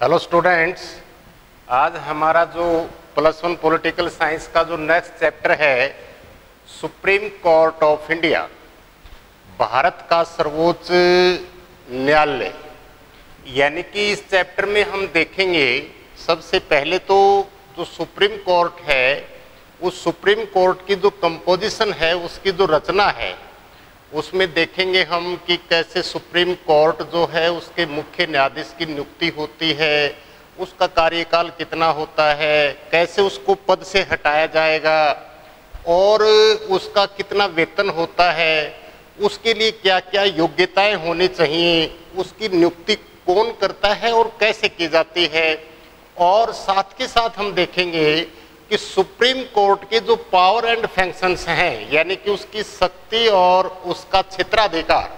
Hello students, आज हमारा जो +1 पॉलिटिकल साइंस का जो नेक्स्ट चैप्टर है supreme court of India, Bharat का सर्वोच्च न्यायालय, यानी कि इस चैप्टर में हम देखेंगे सबसे पहले तो जो सुप्रीम कोर्ट है उस सुप्रीम कोर्ट की जो कंपोजिशन है, उसकी जो रचना है, उसमें देखेंगे हम कि कैसे सुप्रीम कोर्ट जो है उसके मुख्य न्यायाधीश की नियुक्ति होती है, उसका कार्यकाल कितना होता है, कैसे उसको पद से हटाया जाएगा और उसका कितना वेतन होता है, उसके लिए क्या क्या योग्यताएं होनी चाहिए, उसकी नियुक्ति कौन करता है और कैसे की जाती है। और साथ के साथ हम देखेंगे कि सुप्रीम कोर्ट के जो पावर एंड फंक्शंस हैं, यानी कि उसकी शक्ति और उसका क्षेत्राधिकार,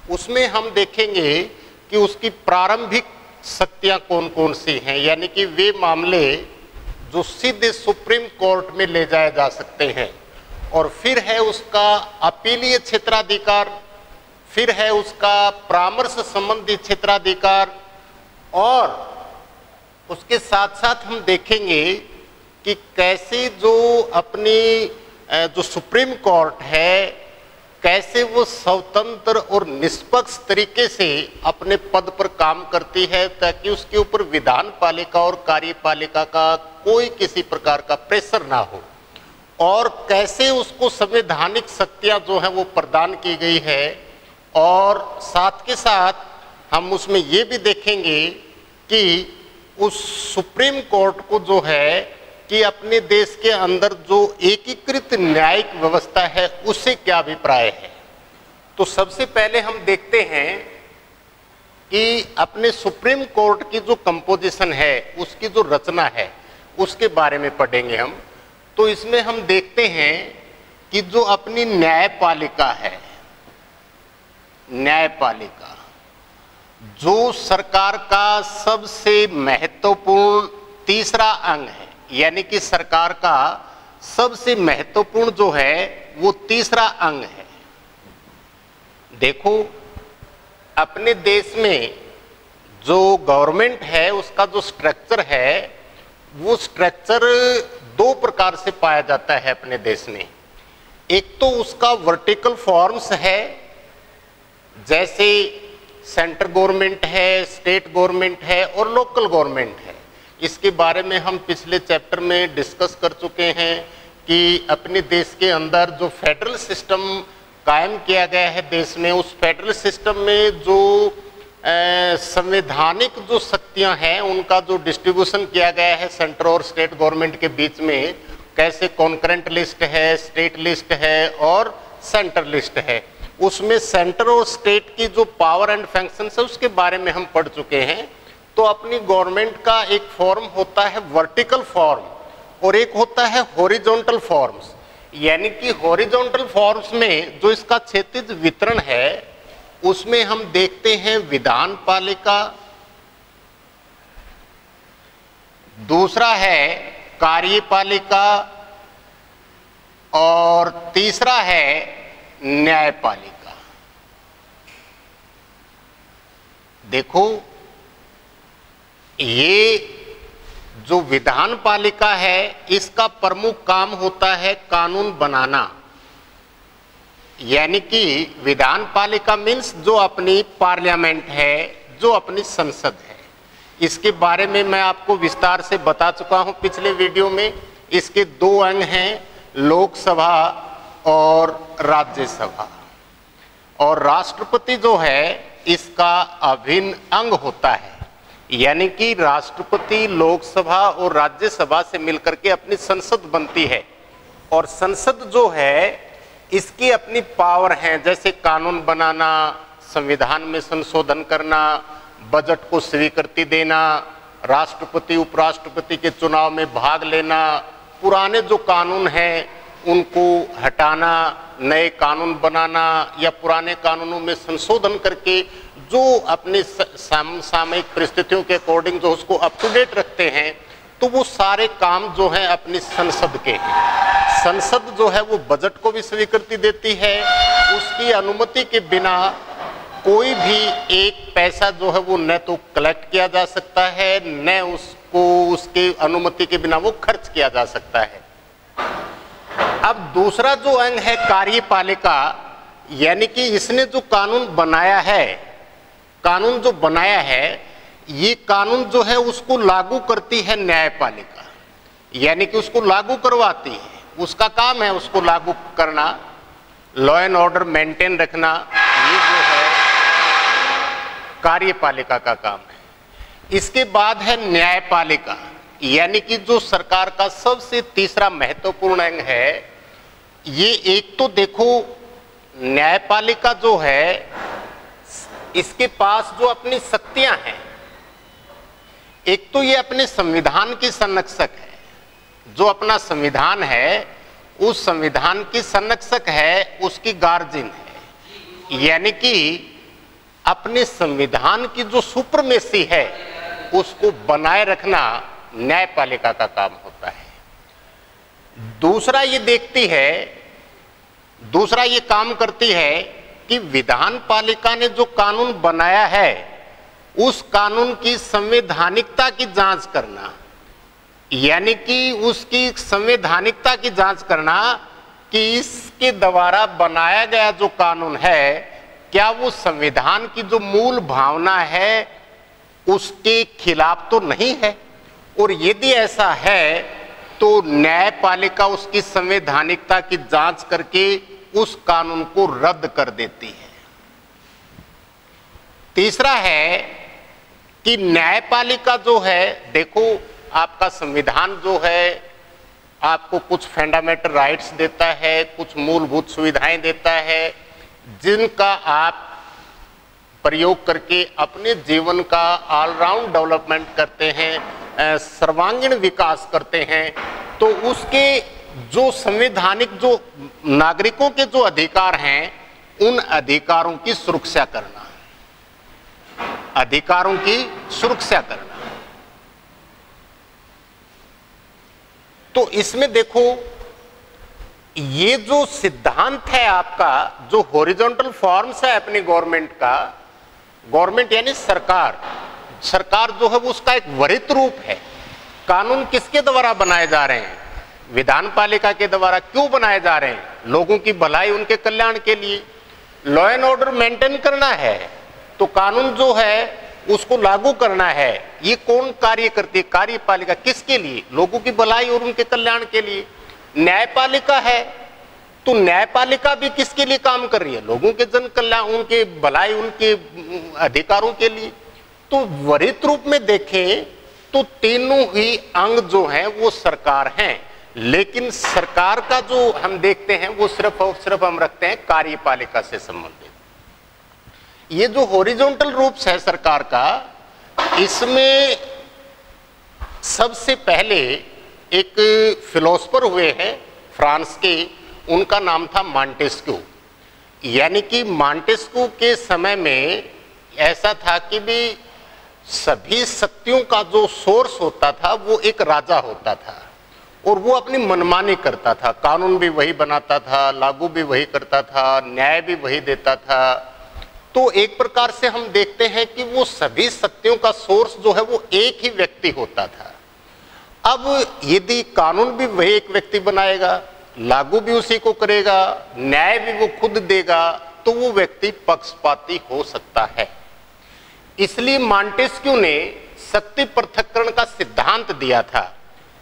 उसमें हम देखेंगे कि उसकी प्रारंभिक शक्तियां कौन कौन सी हैं, यानी कि वे मामले जो सीधे सुप्रीम कोर्ट में ले जाए जा सकते हैं। और फिर है उसका अपीलीय क्षेत्राधिकार, फिर है उसका परामर्श संबंधी क्षेत्राधिकार, और उसके साथ साथ हम देखेंगे कि कैसे जो अपनी जो सुप्रीम कोर्ट है, कैसे वो स्वतंत्र और निष्पक्ष तरीके से अपने पद पर काम करती है, ताकि उसके ऊपर विधान पालिका और कार्यपालिका का कोई किसी प्रकार का प्रेशर ना हो, और कैसे उसको संवैधानिक शक्तियां जो है वो प्रदान की गई है। और साथ के साथ हम उसमें ये भी देखेंगे कि उस सुप्रीम कोर्ट को जो है कि अपने देश के अंदर जो एकीकृत न्यायिक व्यवस्था है उससे क्या अभिप्राय है। तो सबसे पहले हम देखते हैं कि अपने सुप्रीम कोर्ट की जो कंपोजिशन है, उसकी जो रचना है, उसके बारे में पढ़ेंगे हम। तो इसमें हम देखते हैं कि जो अपनी न्यायपालिका है, न्यायपालिका जो सरकार का सबसे महत्वपूर्ण तीसरा अंग है, यानी कि सरकार का सबसे महत्वपूर्ण जो है वो तीसरा अंग है। देखो, अपने देश में जो गवर्नमेंट है उसका जो स्ट्रक्चर है, वो स्ट्रक्चर दो प्रकार से पाया जाता है अपने देश में। एक तो उसका वर्टिकल फॉर्म्स है, जैसे सेंट्रल गवर्नमेंट है, स्टेट गवर्नमेंट है और लोकल गवर्नमेंट है। इसके बारे में हम पिछले चैप्टर में डिस्कस कर चुके हैं कि अपने देश के अंदर जो फेडरल सिस्टम कायम किया गया है देश में, उस फेडरल सिस्टम में जो संवैधानिक जो शक्तियां हैं उनका जो डिस्ट्रीब्यूशन किया गया है सेंट्रल और स्टेट गवर्नमेंट के बीच में, कैसे कॉन्करेंट लिस्ट है, स्टेट लिस्ट है और सेंटर लिस्ट है। उसमें सेंटर और स्टेट की जो पावर एंड फंक्शंस है उसके बारे में हम पढ़ चुके हैं। तो अपनी गवर्नमेंट का एक फॉर्म होता है वर्टिकल फॉर्म और एक होता है हॉरिजॉन्टल फॉर्म्स, यानी कि हॉरिजॉन्टल फॉर्म्स में जो इसका क्षैतिज वितरण है उसमें हम देखते हैं विधान पालिका, दूसरा है कार्यपालिका और तीसरा है न्यायपालिका। देखो, ये जो विधान पालिका है इसका प्रमुख काम होता है कानून बनाना, यानी कि विधान पालिका मीन्स जो अपनी पार्लियामेंट है, जो अपनी संसद है। इसके बारे में मैं आपको विस्तार से बता चुका हूं पिछले वीडियो में। इसके दो अंग हैं, लोकसभा और राज्यसभा, और राष्ट्रपति जो है इसका अभिन्न अंग होता है, यानी कि राष्ट्रपति लोकसभा और राज्यसभा से मिलकर के अपनी संसद बनती है। और संसद जो है इसकी अपनी पावर है, जैसे कानून बनाना, संविधान में संशोधन करना, बजट को स्वीकृति देना, राष्ट्रपति उपराष्ट्रपति के चुनाव में भाग लेना, पुराने जो कानून हैं उनको हटाना, नए कानून बनाना या पुराने कानूनों में संशोधन करके जो अपने सामयिक परिस्थितियों के अकॉर्डिंग जो उसको अप टू डेट रखते हैं, तो वो सारे काम जो हैं अपनी संसद के हैं। संसद जो है वो बजट को भी स्वीकृति देती है, उसकी अनुमति के बिना कोई भी एक पैसा जो है वो न तो कलेक्ट किया जा सकता है, न उसको उसके अनुमति के बिना वो खर्च किया जा सकता है। अब दूसरा जो अंग है कार्यपालिका, यानी कि इसने जो कानून बनाया है, कानून जो बनाया है, ये कानून जो है उसको लागू करती है न्यायपालिका, यानी कि उसको लागू करवाती है। उसका काम है उसको लागू करना, लॉ एंड ऑर्डर मेंटेन रखना, ये जो है कार्यपालिका का काम है। इसके बाद है न्यायपालिका, यानी कि जो सरकार का सबसे तीसरा महत्वपूर्ण अंग है। ये एक तो देखो न्यायपालिका जो है इसके पास जो अपनी शक्तियां हैं, एक तो ये अपने संविधान की संरक्षक है, जो अपना संविधान है उस संविधान की संरक्षक है, उसकी गार्जियन है, यानी कि अपने संविधान की जो सुप्रीमेसी है उसको बनाए रखना न्यायपालिका का काम होता है। दूसरा ये देखती है, दूसरा ये काम करती है कि विधान पालिका ने जो कानून बनाया है उस कानून की संवैधानिकता की जांच करना, यानी कि उसकी संवैधानिकता की जांच करना कि इसके द्वारा बनाया गया जो कानून है क्या वो संविधान की जो मूल भावना है उसके खिलाफ तो नहीं है, और यदि ऐसा है तो न्यायपालिका उसकी संवैधानिकता की जांच करके उस कानून को रद्द कर देती है। तीसरा है कि न्यायपालिका जो है, देखो आपका संविधान जो है आपको कुछ फंडामेंटल राइट्स देता है, कुछ मूलभूत सुविधाएं देता है, जिनका आप प्रयोग करके अपने जीवन का ऑलराउंड डेवलपमेंट करते हैं, सर्वांगीण विकास करते हैं। तो उसके जो संवैधानिक जो नागरिकों के जो अधिकार हैं उन अधिकारों की सुरक्षा करना, अधिकारों की सुरक्षा करना। तो इसमें देखो ये जो सिद्धांत है आपका, जो हॉरिजॉन्टल फॉर्म्स है अपनी गवर्नमेंट का, गवर्नमेंट यानी सरकार, सरकार जो है वो उसका एक वरित रूप है। कानून किसके द्वारा बनाए जा रहे हैं? विधान पालिका के द्वारा। क्यों बनाए जा रहे हैं? लोगों की भलाई, उनके कल्याण के लिए। लॉ एंड ऑर्डर मेंटेन करना है तो कानून जो है उसको लागू करना है। ये कौन कार्य करती है? कार्यपालिका। किसके लिए? लोगों की भलाई और उनके कल्याण के लिए। न्यायपालिका है तो न्यायपालिका भी किसके लिए काम कर रही है? लोगों के जन कल्याण, उनके भलाई, उनके अधिकारों के लिए। तो वरित रूप में देखें तो तीनों ही अंग जो हैं वो सरकार हैं, लेकिन सरकार का जो हम देखते हैं वो सिर्फ और सिर्फ हम रखते हैं कार्यपालिका से संबंधित। ये जो हॉरिजॉन्टल रूप है सरकार का, इसमें सबसे पहले एक फिलोसफर हुए हैं फ्रांस के, उनका नाम था मॉन्टेस्क्यू। यानी कि मॉन्टेस्क्यू के समय में ऐसा था कि भी सभी शक्तियों का जो सोर्स होता था वो एक राजा होता था और वो अपनी मनमानी करता था। कानून भी वही बनाता था, लागू भी वही करता था, न्याय भी वही देता था। तो एक प्रकार से हम देखते हैं कि वो सभी शक्तियों का सोर्स जो है वो एक ही व्यक्ति होता था। अब यदि कानून भी वही एक व्यक्ति बनाएगा, लागू भी उसी को करेगा, न्याय भी वो खुद देगा, तो वो व्यक्ति पक्षपाती हो सकता है। इसलिए मॉन्टेस्क्यू ने शक्ति पृथक्करण का सिद्धांत दिया था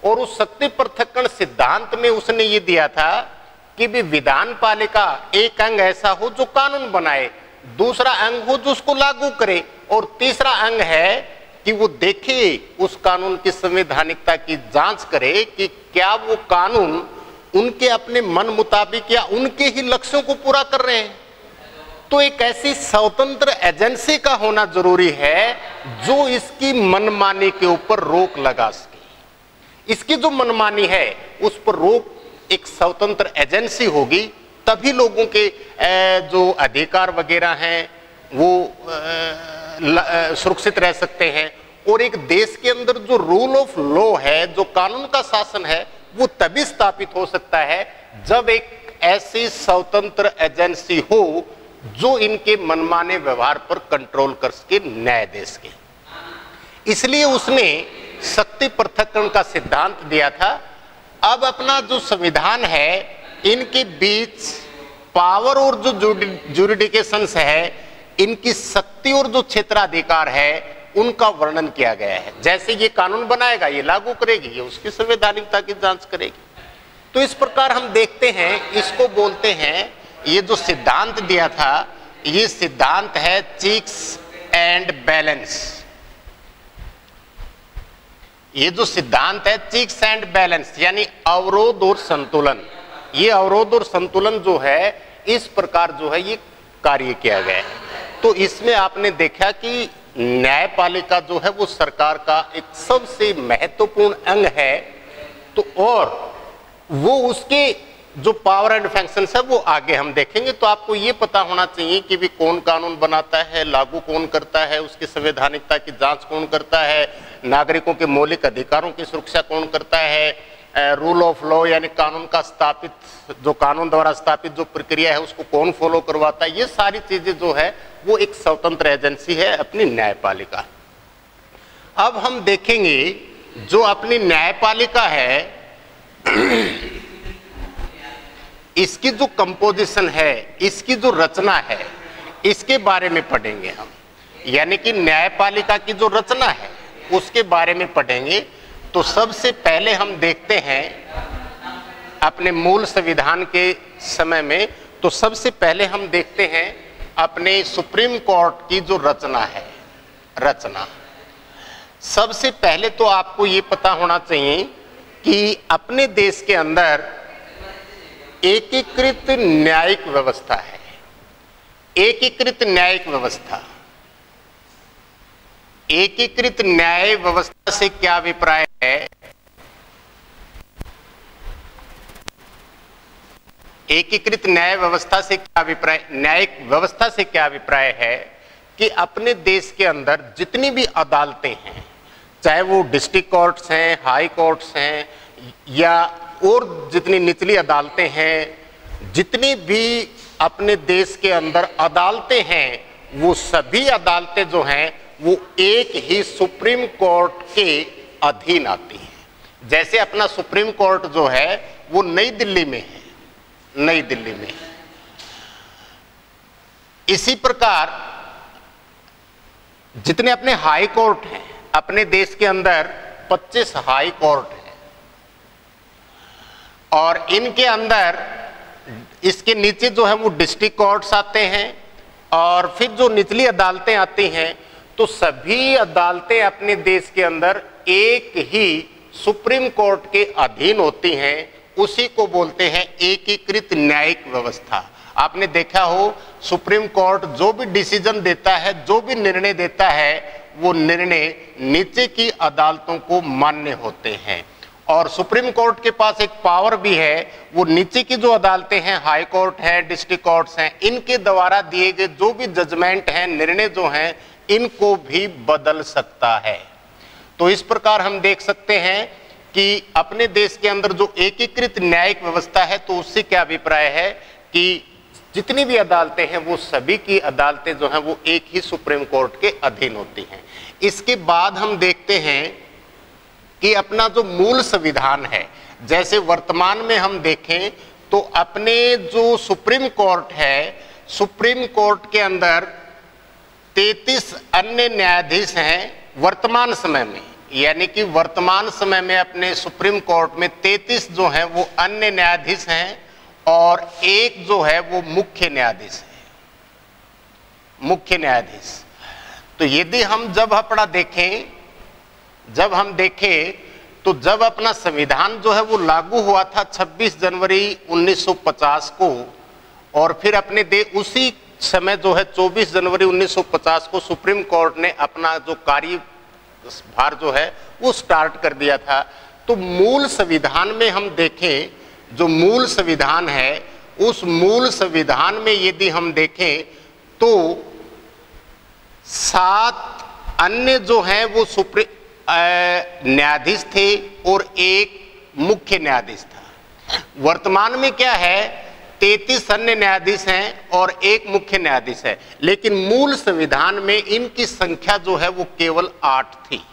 और उस शक्ति पृथक्करण सिद्धांत में उसने ये दिया था कि भी विधान पालिका एक अंग ऐसा हो जो कानून बनाए, दूसरा अंग हो जो उसको लागू करे, और तीसरा अंग है कि वो देखे उस कानून की संवैधानिकता की जांच करे कि क्या वो कानून उनके अपने मन मुताबिक या उनके ही लक्ष्यों को पूरा कर रहे हैं। तो एक ऐसी स्वतंत्र एजेंसी का होना जरूरी है जो इसकी मनमानी के ऊपर रोक लगा सके। इसकी जो मनमानी है उस पर रोक एक स्वतंत्र एजेंसी होगी, तभी लोगों के जो अधिकार वगैरह हैं वो सुरक्षित रह सकते हैं। और एक देश के अंदर जो रूल ऑफ लॉ है, जो कानून का शासन है, वो तभी स्थापित हो सकता है जब एक ऐसी स्वतंत्र एजेंसी हो जो इनके मनमाने व्यवहार पर कंट्रोल कर सके न्यायाधीश के। इसलिए उसने शक्ति पृथक्करण का सिद्धांत दिया था। अब अपना जो संविधान है, इनके बीच पावर और जो जुरिडिकेशंस है, इनकी शक्ति और जो क्षेत्राधिकार है, उनका वर्णन किया गया है। जैसे ये कानून बनाएगा, ये लागू करेगी, ये उसकी संवैधानिकता की जांच करेगी। तो इस प्रकार हम देखते हैं, इसको बोलते हैं, ये जो सिद्धांत दिया था, ये सिद्धांत है चेक्स एंड बैलेंस। ये जो सिद्धांत है चेक्स एंड बैलेंस, यानी अवरोध और संतुलन। ये अवरोध और संतुलन जो है, इस प्रकार जो है ये कार्य किया गया है। तो इसमें आपने देखा कि न्यायपालिका जो है वो सरकार का एक सबसे महत्वपूर्ण अंग है। तो और वो उसके जो पावर एंड फंक्शंस है वो आगे हम देखेंगे। तो आपको ये पता होना चाहिए कि भी कौन कानून बनाता है, लागू कौन करता है, उसकी संवैधानिकता की जांच कौन करता है, नागरिकों के मौलिक अधिकारों की सुरक्षा कौन करता है, रूल ऑफ लॉ यानी कानून का स्थापित, जो कानून द्वारा स्थापित जो प्रक्रिया है उसको कौन फॉलो करवाता है। ये सारी चीजें जो है वो एक स्वतंत्र एजेंसी है अपनी न्यायपालिका। अब हम देखेंगे जो अपनी न्यायपालिका है, इसकी जो कंपोजिशन है, इसकी जो रचना है, इसके बारे में पढ़ेंगे हम। यानी कि न्यायपालिका की जो रचना है उसके बारे में पढ़ेंगे। तो सबसे पहले हम देखते हैं अपने मूल संविधान के समय में, तो सबसे पहले हम देखते हैं अपने सुप्रीम कोर्ट की जो रचना है। रचना सबसे पहले तो आपको ये पता होना चाहिए कि अपने देश के अंदर एकीकृत न्यायिक व्यवस्था है। एकीकृत न्यायिक व्यवस्था, एकीकृत न्याय व्यवस्था से क्या अभिप्राय है? एकीकृत न्याय व्यवस्था से क्या अभिप्राय, न्यायिक व्यवस्था से क्या अभिप्राय है कि अपने देश के अंदर जितनी भी अदालतें हैं, चाहे वो डिस्ट्रिक्ट कोर्ट्स हैं, हाई कोर्ट्स हैं, या और जितनी निचली अदालतें हैं, जितनी भी अपने देश के अंदर अदालतें हैं, वो सभी अदालतें जो हैं वो एक ही सुप्रीम कोर्ट के अधीन आती हैं। जैसे अपना सुप्रीम कोर्ट जो है वो नई दिल्ली में है, नई दिल्ली में। इसी प्रकार जितने अपने हाई कोर्ट हैं, अपने देश के अंदर 25 हाई कोर्ट हैं, और इनके अंदर इसके नीचे जो है वो डिस्ट्रिक्ट कोर्ट्स आते हैं, और फिर जो निचली अदालतें आती हैं, तो सभी अदालतें अपने देश के अंदर एक ही सुप्रीम कोर्ट के अधीन होती हैं। उसी को बोलते हैं एकीकृत न्यायिक व्यवस्था। आपने देखा हो, सुप्रीम कोर्ट जो भी डिसीजन देता है, जो भी निर्णय देता है, वो निर्णय नीचे की अदालतों को मान्य होते हैं। और सुप्रीम कोर्ट के पास एक पावर भी है, वो नीचे की जो अदालतें हैं, हाई कोर्ट है, डिस्ट्रिक्ट कोर्ट्स हैं, इनके द्वारा दिए गए जो भी जजमेंट हैं, निर्णय जो हैं, इनको भी बदल सकता है। तो इस प्रकार हम देख सकते हैं कि अपने देश के अंदर जो एकीकृत न्यायिक व्यवस्था है, तो उससे क्या अभिप्राय है कि जितनी भी अदालतें हैं वो सभी की अदालतें जो हैं वो एक ही सुप्रीम कोर्ट के अधीन होती हैं। इसके बाद हम देखते हैं कि अपना जो मूल संविधान है, जैसे वर्तमान में हम देखें तो अपने जो सुप्रीम कोर्ट है, सुप्रीम कोर्ट के अंदर 33 अन्य न्यायाधीश हैं वर्तमान समय में। यानी कि वर्तमान समय में अपने सुप्रीम कोर्ट में 33 जो हैं वो अन्य न्यायाधीश हैं, और एक जो है वो मुख्य न्यायाधीश है, मुख्य न्यायाधीश। तो यदि हम जब अपना देखें, जब हम देखें तो जब अपना संविधान जो है वो लागू हुआ था 26 जनवरी 1950 को, और फिर अपने उसी समय जो है 24 जनवरी 1950 को सुप्रीम कोर्ट ने अपना जो कार्यभार जो है वो स्टार्ट कर दिया था। तो मूल संविधान में हम देखें, जो मूल संविधान है, उस मूल संविधान में यदि हम देखें तो 7 अन्य जो हैं वो न्यायाधीश थे और एक मुख्य न्यायाधीश था। वर्तमान में क्या है 33 अन्य न्यायाधीश हैं और एक मुख्य न्यायाधीश है, लेकिन मूल संविधान में इनकी संख्या जो है वो केवल 8 थी।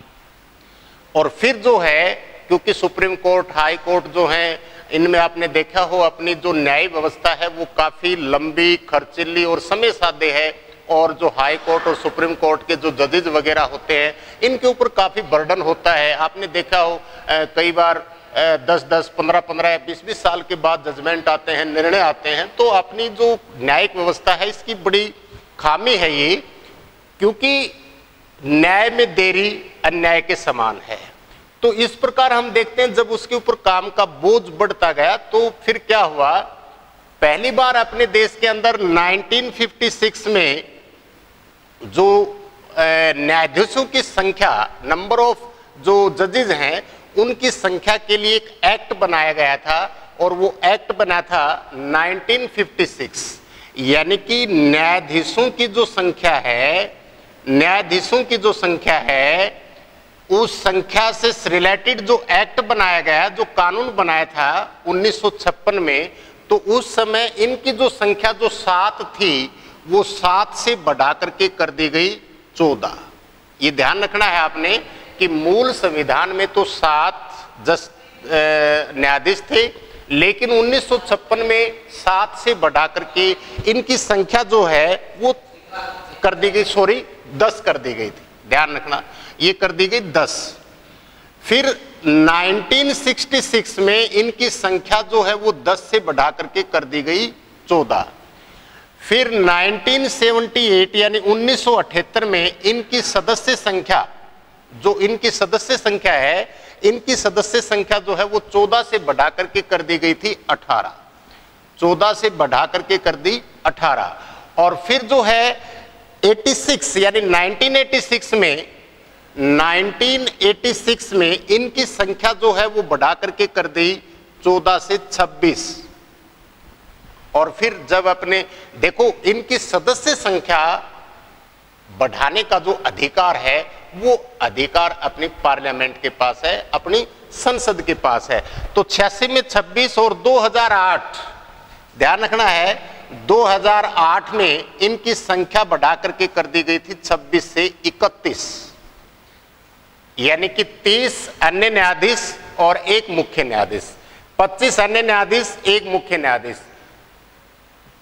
और फिर जो है, क्योंकि सुप्रीम कोर्ट, हाई कोर्ट जो है, इनमें आपने देखा हो अपनी जो न्याय व्यवस्था है वो काफी लंबी, खर्चीली और समय साध्य है, और जो हाई कोर्ट और सुप्रीम कोर्ट के जो जजेज वगैरह होते हैं इनके ऊपर काफी बर्डन होता है। आपने देखा हो कई बार 10-10, 15-15, 20-20 साल के बाद जजमेंट आते हैं, निर्णय आते हैं। तो अपनी जो न्यायिक व्यवस्था है इसकी बड़ी खामी है ये, क्योंकि न्याय में देरी अन्याय के समान है। तो इस प्रकार हम देखते हैं जब उसके ऊपर काम का बोझ बढ़ता गया तो फिर क्या हुआ, पहली बार अपने देश के अंदर 1956 में जो न्यायाधीशों की संख्या, नंबर ऑफ जो जजेज हैं उनकी संख्या के लिए एक एक्ट बनाया गया था, और वो एक्ट बना था 1956। यानी कि न्यायाधीशों की जो संख्या है, उस संख्या से रिलेटेड जो एक्ट बनाया गया, जो कानून बनाया था 1956 में, तो उस समय इनकी जो संख्या जो 7 थी वो 7 से बढ़ा करके कर दी गई 14। ये ध्यान रखना है आपने कि मूल संविधान में तो 7 न्यायाधीश थे, लेकिन 1956 में 7 से बढ़ा करके इनकी संख्या जो है वो कर दी गई, 10 कर दी गई थी। ध्यान रखना, ये कर दी गई 10। फिर 1966 में इनकी संख्या जो है वो 10 से बढ़ा करके कर दी गई 14। फिर 1978 यानी 1978 में इनकी सदस्य संख्या, जो इनकी सदस्य संख्या है, इनकी सदस्य संख्या जो है वो 14 से बढ़ा करके कर दी गई थी 18। 14 से बढ़ा करके कर दी 18। और फिर जो है 86 यानी 1986 में इनकी संख्या जो है वो बढ़ा करके कर दी 14 से 26। और फिर जब अपने देखो, इनकी सदस्य संख्या बढ़ाने का जो अधिकार है वो अधिकार अपनी पार्लियामेंट के पास है, अपनी संसद के पास है। तो 86 में 26 और 2008, ध्यान रखना है, 2008 में इनकी संख्या बढ़ा करके कर दी गई थी 26 से 31। यानी कि 30 अन्य न्यायाधीश और एक मुख्य न्यायाधीश, 25 अन्य न्यायाधीश, एक मुख्य न्यायाधीश,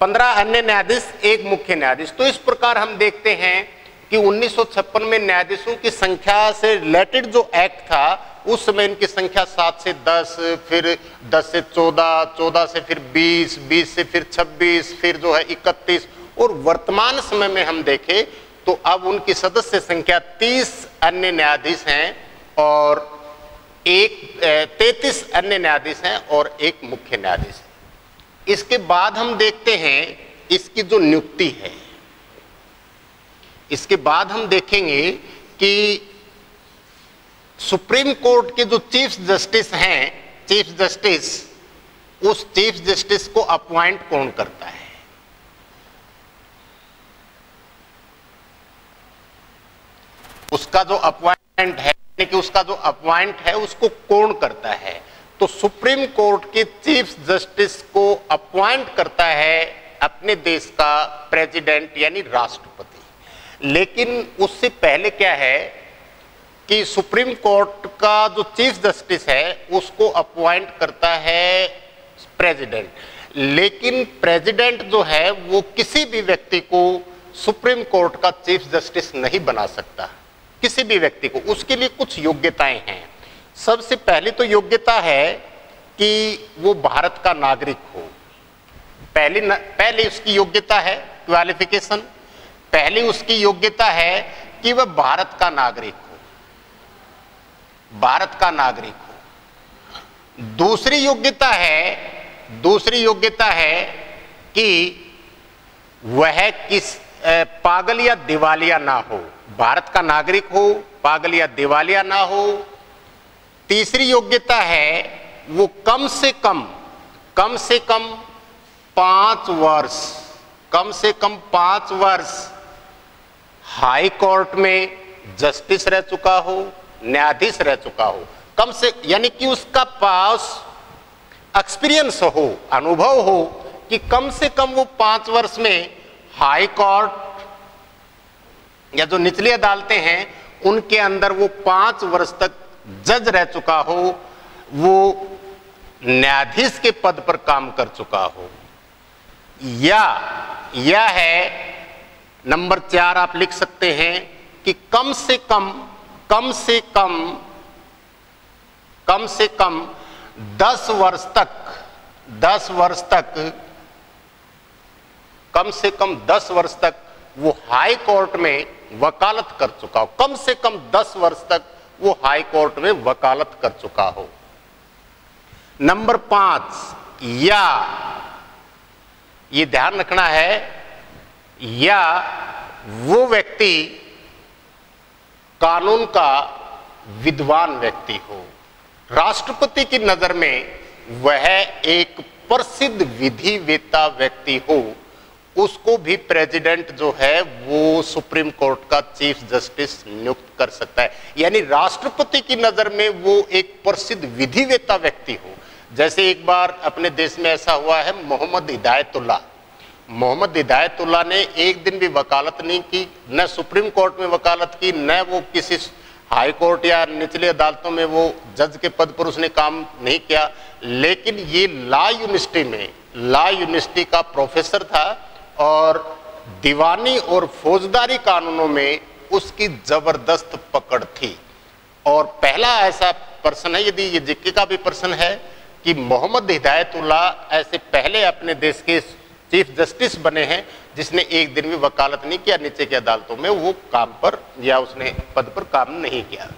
15 अन्य न्यायाधीश, एक मुख्य न्यायाधीश। तो इस प्रकार हम देखते हैं कि 1956 में न्यायाधीशों की संख्या से रिलेटेड जो एक्ट था उस समय इनकी संख्या 7 से 10, फिर 10 से 14, 14 से फिर 20, 20 से फिर 26, फिर जो है 31, और वर्तमान समय में हम देखें तो अब उनकी सदस्य संख्या 30 अन्य न्यायाधीश हैं और 33 अन्य न्यायाधीश हैं और एक मुख्य न्यायाधीश है। इसके बाद हम देखते हैं इसकी जो नियुक्ति है, इसके बाद हम देखेंगे कि सुप्रीम कोर्ट के जो चीफ जस्टिस हैं, चीफ जस्टिस, उस चीफ जस्टिस को अपॉइंट कौन करता है। उसका जो अपॉइंटमेंट है, यानी कि उसका जो अपॉइंट है उसको कौन करता है, तो सुप्रीम कोर्ट के चीफ जस्टिस को अपॉइंट करता है अपने देश का प्रेसिडेंट यानी राष्ट्रपति। लेकिन उससे पहले क्या है कि सुप्रीम कोर्ट का जो चीफ जस्टिस है उसको अपॉइंट करता है प्रेसिडेंट, लेकिन प्रेसिडेंट जो है वो किसी भी व्यक्ति को सुप्रीम कोर्ट का चीफ जस्टिस नहीं बना सकता, किसी भी व्यक्ति को। उसके लिए कुछ योग्यताएं हैं। सबसे पहले तो योग्यता है कि वो भारत का नागरिक हो। पहले उसकी योग्यता है, क्वालिफिकेशन, पहली उसकी योग्यता है कि वह भारत का नागरिक हो, भारत का नागरिक हो। दूसरी योग्यता है कि वह किस पागल या दिवालिया ना हो, भारत का नागरिक हो, पागल या दिवालिया ना हो। तीसरी योग्यता है वो कम से कम 5 वर्ष, कम से कम 5 वर्ष हाई कोर्ट में जस्टिस रह चुका हो, न्यायाधीश रह चुका हो, यानी कि उसका पास एक्सपीरियंस हो, अनुभव हो कि कम से कम वो 5 वर्ष में हाई कोर्ट या जो निचली अदालतें हैं उनके अंदर वो 5 वर्ष तक जज रह चुका हो, वो न्यायाधीश के पद पर काम कर चुका हो, या है नंबर 4 आप लिख सकते हैं कि कम से कम 10 वर्ष तक कम से कम 10 वर्ष तक वो हाई कोर्ट में वकालत कर चुका हो, कम से कम 10 वर्ष तक वो हाई कोर्ट में वकालत कर चुका हो। नंबर 5, या ये ध्यान रखना है, या वो व्यक्ति कानून का विद्वान व्यक्ति हो, राष्ट्रपति की नजर में वह एक प्रसिद्ध विधिवेत्ता व्यक्ति हो, उसको भी प्रेसिडेंट जो है वो सुप्रीम कोर्ट का चीफ जस्टिस नियुक्त कर सकता है। यानी राष्ट्रपति की नजर में वो एक प्रसिद्ध विधिवेत्ता व्यक्ति हो। जैसे एक बार अपने देश में ऐसा हुआ है, मोहम्मद हिदायतुल्लाह ने एक दिन भी वकालत नहीं की, न सुप्रीम कोर्ट में वकालत की, न वो किसी हाई कोर्ट या निचली अदालतों में वो जज के पद पर उसने काम नहीं किया, लेकिन ये लॉ यूनिवर्सिटी का प्रोफेसर था और दीवानी और फौजदारी कानूनों में उसकी जबरदस्त पकड़ थी। और पहला ऐसा पर्सन है, यदि ये जीके का भी पर्सन है, कि मोहम्मद हिदायतुल्लाह ऐसे पहले अपने देश के चीफ जस्टिस बने हैं जिसने एक दिन भी वकालत नहीं किया, नीचे की अदालतों में वो काम पर या उसने पद पर काम नहीं किया।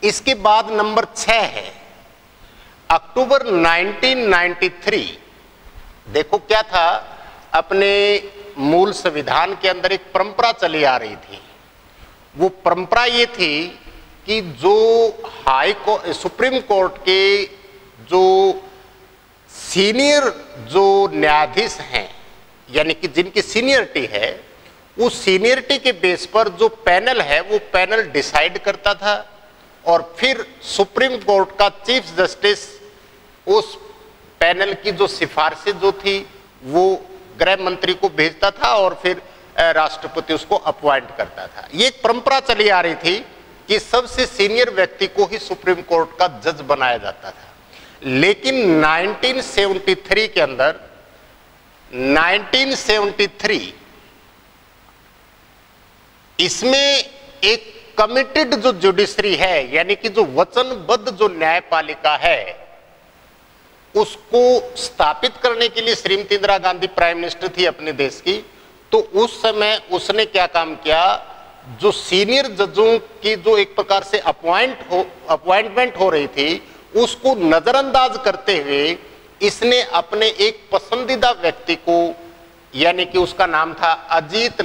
इसके बाद नंबर 6 है अक्टूबर 1993। देखो क्या था, अपने मूल संविधान के अंदर एक परंपरा चली आ रही थी। वो परंपरा ये थी कि जो सुप्रीम कोर्ट के जो सीनियर जो न्यायाधीश हैं, यानी कि जिनकी सीनियरिटी है, उस सीनियरिटी के बेस पर जो पैनल है वो पैनल डिसाइड करता था और फिर सुप्रीम कोर्ट का चीफ जस्टिस उस पैनल की जो सिफारिशें जो थी वो गृह मंत्री को भेजता था और फिर राष्ट्रपति उसको अपॉइंट करता था। ये एक परंपरा चली आ रही थी कि सबसे सीनियर व्यक्ति को ही सुप्रीम कोर्ट का जज बनाया जाता था। लेकिन 1973 के अंदर 1973 इसमें एक कमिटेड जो जुडिशरी है, यानी कि जो वचनबद्ध जो न्यायपालिका है, उसको स्थापित करने के लिए श्रीमती इंदिरा गांधी प्राइम मिनिस्टर थी अपने देश की। तो उस समय उसने क्या काम किया, जो सीनियर जजों की जो एक प्रकार से अपॉइंटमेंट हो रही थी उसको नजरअंदाज करते हुए इसने अपने एक पसंदीदा व्यक्ति को, यानी कि उसका नाम था अजीत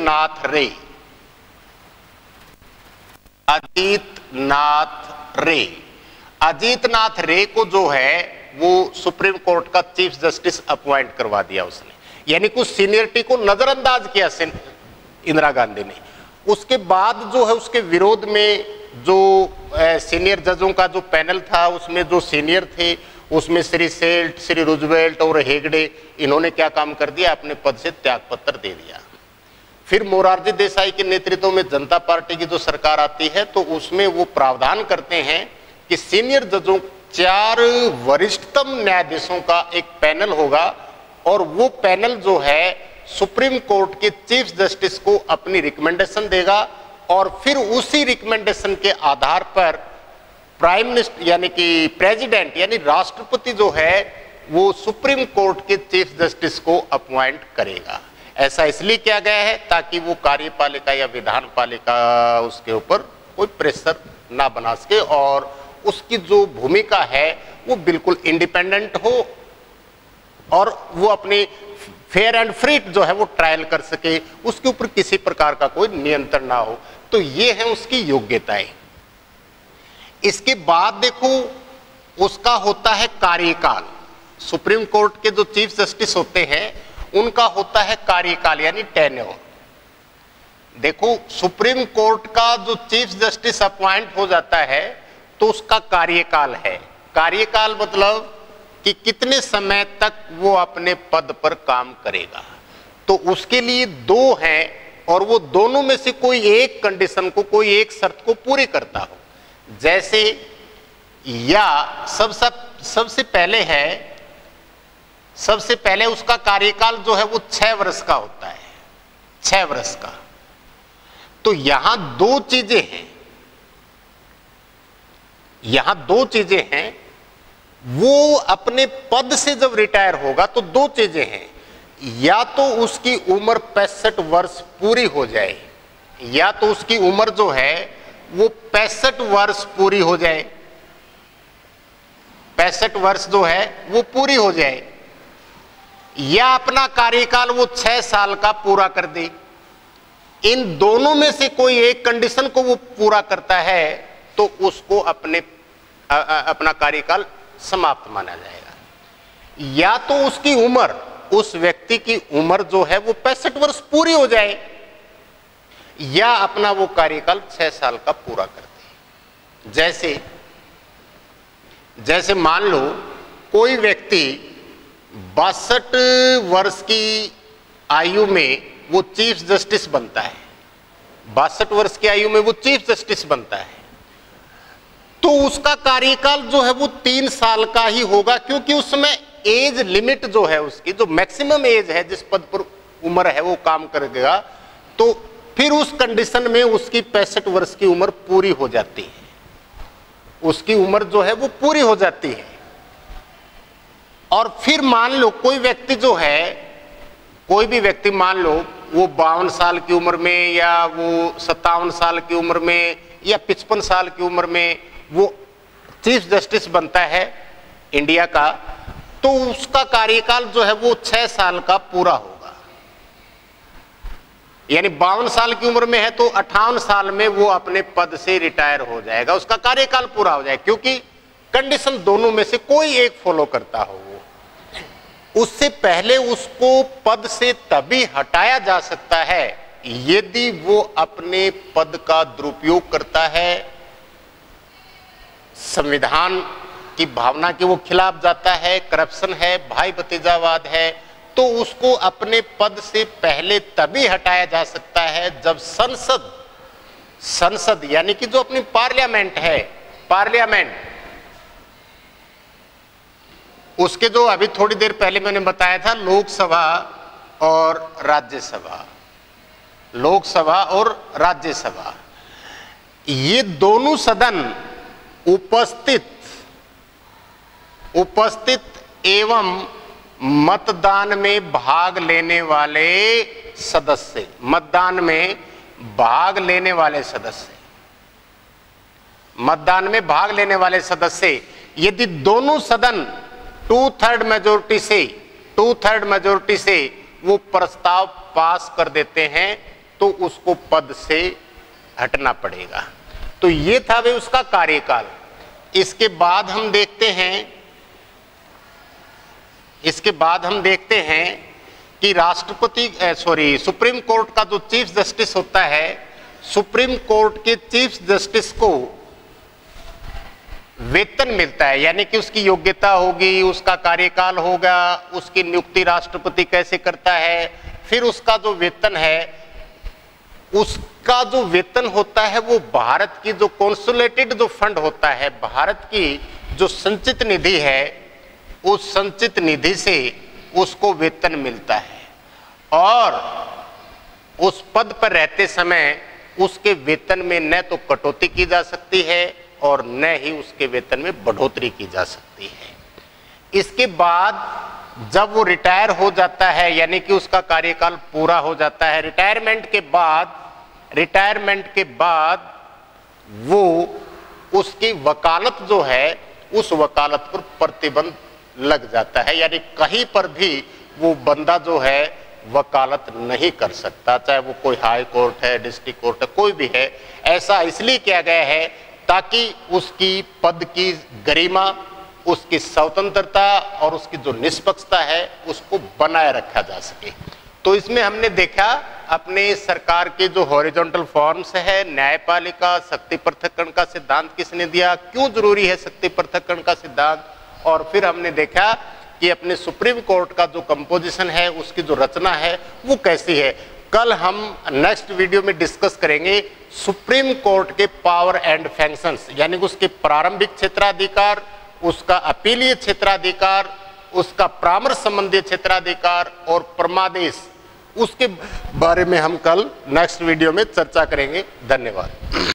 नाथ रे को जो है वो सुप्रीम कोर्ट का चीफ जस्टिस अपॉइंट करवा दिया उसने, यानी कुछ सीनियरिटी को नजरअंदाज किया इंदिरा गांधी ने। उसके बाद जो है उसके विरोध में जो सीनियर जजों का जो पैनल था उसमें जो सीनियर थे उसमें श्री सेल्ट, श्री रूजवेल्ट और हेगड़े, इन्होंने क्या काम कर दिया, अपने पद से त्यागपत्र दे दिया। फिर मोरारजी देसाई के नेतृत्व में जनता पार्टी की जो सरकार आती है तो उसमें वो प्रावधान करते हैं कि सीनियर जजों 4 वरिष्ठतम न्यायाधीशों का एक पैनल होगा और वो पैनल जो है सुप्रीम कोर्ट के चीफ जस्टिस को अपनी रिकमेंडेशन देगा और फिर उसी रिकमेंडेशन के आधार पर प्राइम मिनिस्टर यानी कि प्रेसिडेंट यानी राष्ट्रपति जो है वो सुप्रीम कोर्ट के चीफ जस्टिस को अपॉइंट करेगा। ऐसा इसलिए किया गया है ताकि वो कार्यपालिका या विधान पालिका उसके ऊपर कोई प्रेशर ना बना सके और उसकी जो भूमिका है वो बिल्कुल इंडिपेंडेंट हो और वो अपनी फेयर एंड फ्री जो है वो ट्रायल कर सके, उसके ऊपर किसी प्रकार का कोई नियंत्रण ना हो। तो ये है उसकी योग्यताएं। इसके बाद देखो उसका होता है कार्यकाल। सुप्रीम कोर्ट के जो चीफ जस्टिस होते हैं उनका होता है कार्यकाल यानी टेन्योर। देखो सुप्रीम कोर्ट का जो चीफ जस्टिस अपॉइंट हो जाता है तो उसका कार्यकाल है। कार्यकाल मतलब कि कितने समय तक वो अपने पद पर काम करेगा। तो उसके लिए दो हैं और वो दोनों में से कोई एक कंडीशन को, कोई एक शर्त को पूरी करता हो। जैसे या सबसे पहले उसका कार्यकाल जो है वो 6 वर्ष का होता है, 6 वर्ष का। तो यहां दो चीजें हैं, वो अपने पद से जब रिटायर होगा तो दो चीजें हैं, या तो उसकी उम्र 65 वर्ष पूरी हो जाए, या तो उसकी उम्र जो है वो 65 वर्ष पूरी हो जाए, 65 वर्ष जो है वो पूरी हो जाए, या अपना कार्यकाल वो 6 साल का पूरा कर दे। इन दोनों में से कोई एक कंडीशन को वो पूरा करता है तो उसको अपना कार्यकाल समाप्त माना जाएगा। या तो उसकी उम्र, उस व्यक्ति की उम्र जो है वो 65 वर्ष पूरी हो जाए, या अपना वो कार्यकाल 6 साल का पूरा कर दे। जैसे मान लो कोई व्यक्ति 62 वर्ष की आयु में वो चीफ जस्टिस बनता है, 62 वर्ष की आयु में वो चीफ जस्टिस बनता है, तो उसका कार्यकाल जो है वो 3 साल का ही होगा, क्योंकि उसमें एज लिमिट जो है, उसकी जो मैक्सिमम एज है, जिस पद पर उम्र है वो काम करेगा, तो फिर उस कंडीशन में उसकी 65 वर्ष की उम्र पूरी हो जाती है, उसकी उम्र जो है वो पूरी हो जाती है। और फिर मान लो कोई व्यक्ति जो है, कोई भी व्यक्ति मान लो वो 52 साल की उम्र में, या वो 57 साल की उम्र में, या 55 साल की उम्र में वो चीफ जस्टिस बनता है इंडिया का, तो उसका कार्यकाल जो है वो 6 साल का पूरा होगा। यानी 52 साल की उम्र में है तो 58 साल में वो अपने पद से रिटायर हो जाएगा, उसका कार्यकाल पूरा हो जाएगा, क्योंकि कंडीशन दोनों में से कोई एक फॉलो करता हो। उससे पहले उसको पद से तभी हटाया जा सकता है यदि वो अपने पद का दुरुपयोग करता है, संविधान की भावना के वो खिलाफ जाता है, करप्शन है, भाई भतीजावाद है, तो उसको अपने पद से पहले तभी हटाया जा सकता है जब संसद यानी कि जो अपनी पार्लियामेंट है, पार्लियामेंट, उसके जो अभी थोड़ी देर पहले मैंने बताया था, लोकसभा और राज्यसभा, लोकसभा और राज्यसभा, ये दोनों सदन उपस्थित एवं मतदान में भाग लेने वाले सदस्य, मतदान में भाग लेने वाले सदस्य, मतदान में भाग लेने वाले सदस्य, यदि दोनों सदन 2/3 मेजोरिटी से वो प्रस्ताव पास कर देते हैं तो उसको पद से हटना पड़ेगा। तो ये था वे उसका कार्यकाल। इसके बाद हम देखते हैं कि सुप्रीम कोर्ट का जो चीफ जस्टिस होता है, सुप्रीम कोर्ट के चीफ जस्टिस को वेतन मिलता है, यानी कि उसकी योग्यता होगी, उसका कार्यकाल होगा, उसकी नियुक्ति राष्ट्रपति कैसे करता है, फिर उसका जो वेतन है, उसका जो वेतन होता है वो भारत की जो कॉन्सोलिडेटेड जो फंड होता है, भारत की जो संचित निधि है, उस संचित निधि से उसको वेतन मिलता है। और उस पद पर रहते समय उसके वेतन में न तो कटौती की जा सकती है और न ही उसके वेतन में बढ़ोतरी की जा सकती है। इसके बाद जब वो रिटायर हो जाता है, यानी कि उसका कार्यकाल पूरा हो जाता है, रिटायरमेंट के बाद वो उसकी वकालत जो है, उस वकालत पर प्रतिबंध लग जाता है, यानी कहीं पर भी वो बंदा जो है वकालत नहीं कर सकता, चाहे वो कोई हाई कोर्ट है, डिस्ट्रिक्ट कोर्ट है, कोई भी है। ऐसा इसलिए किया गया है ताकि उसकी पद की गरिमा, उसकी स्वतंत्रता और उसकी जो निष्पक्षता है उसको बनाए रखा जा सके। तो इसमें हमने देखा अपने सरकार के जो हॉरिजॉन्टल फॉर्म्स है, न्यायपालिका, शक्ति पृथक्करण का सिद्धांत किसने दिया, क्यों जरूरी है शक्ति पृथक्करण का सिद्धांत, और फिर हमने देखा कि अपने सुप्रीम कोर्ट का जो कंपोजिशन है, उसकी जो रचना है वो कैसी है। कल हम नेक्स्ट वीडियो में डिस्कस करेंगे सुप्रीम कोर्ट के पावर एंड फंक्शंस, यानी कि उसके प्रारंभिक क्षेत्राधिकार, उसका अपीलीय क्षेत्राधिकार, उसका परामर्श संबंधी क्षेत्राधिकार और परमादेश, उसके बारे में हम कल नेक्स्ट वीडियो में चर्चा करेंगे। धन्यवाद।